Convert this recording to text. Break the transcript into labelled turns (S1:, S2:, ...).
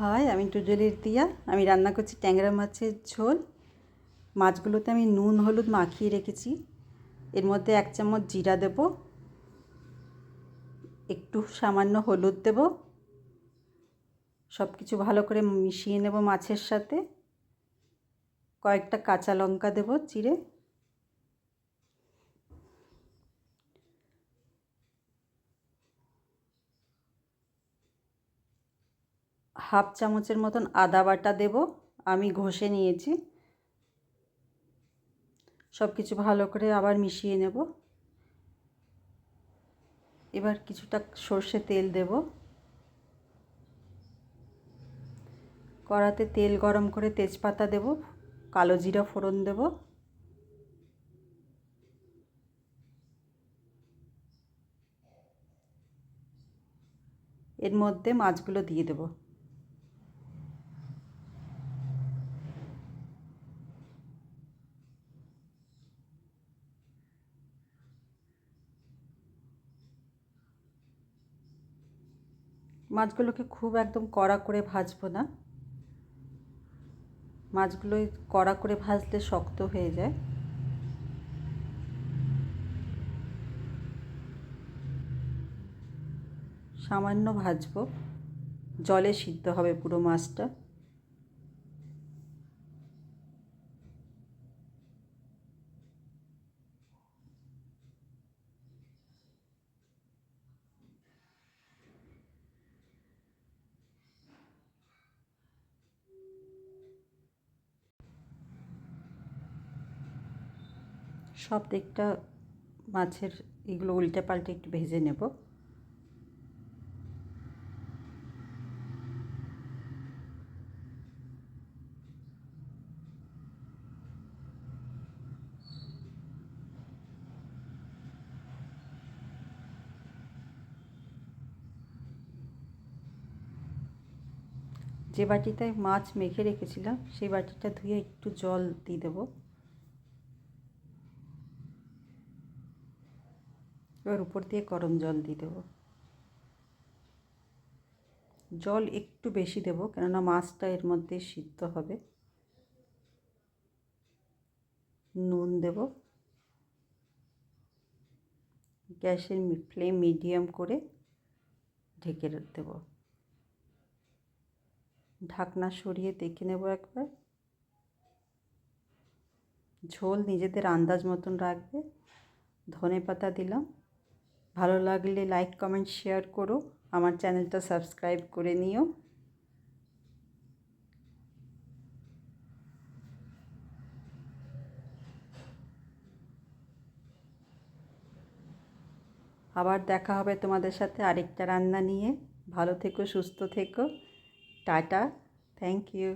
S1: High, আমি টুজলির দিয়া। আমি রান্না করছি ট্যাংরা মাছের ঝোল। মাছগুলোতে আমি নুন হলুদ মাখিয়ে রেখেছি। এর মধ্যে 1 চামচ জিরা দেব, একটু সামান্য হলুদ দেব। সব কিছু ভালো করে মিশিয়ে নেব মাছের সাথে। কয়েকটা কাঁচা লঙ্কা দেব চিড়ে। হাফ চামচের মতন আদা বাটা দেব, আমি ঘষে নিয়েছি। সব কিছু ভালো করে আবার মিশিয়ে নেব। এবার কিছুটা সর্ষে তেল দেব। কড়াতে তেল গরম করে তেজপাতা দেব, কালো জিরা ফোড়ন দেব। এর মধ্যে মাছগুলো দিয়ে দেব। মাছগুলোকে খুব একদম কড়া করে ভাজবো না। মাছগুলো কড়া করে ভাজলে শক্ত হয়ে যায়। সামান্য ভাজবো, জলে সিদ্ধ হবে পুরো মাছটা। সব দিকটা মাছের এগুলো উল্টে পাল্টে একটু ভেজে নেব। যে বাটিটায় মাছ মেখে রেখেছিলাম সেই বাটিটা ধুয়ে একটু জল দিয়ে দেবো। এবার উপর দিয়ে গরম জল দিয়ে দেবো। জল একটু বেশি দেবো, কেননা মাছটা এর মধ্যে সিদ্ধ হবে। নুন দেব। গ্যাসের ফ্লেম মিডিয়াম করে ঢেকে দেব। ঢাকনা সরিয়ে দেখে নেব একবার। ঝোল নিজেদের আন্দাজ মতন রাখবে। ধনেপাতা দিলাম। ভালো লাগলে লাইক কমেন্ট শেয়ার করো। আমার চ্যানেলটা সাবস্ক্রাইব করে নিও। আবার দেখা হবে তোমাদের সাথে আরেকটা রান্না নিয়ে। ভালো থেকো, সুস্থ থেকো। Tata, thank you.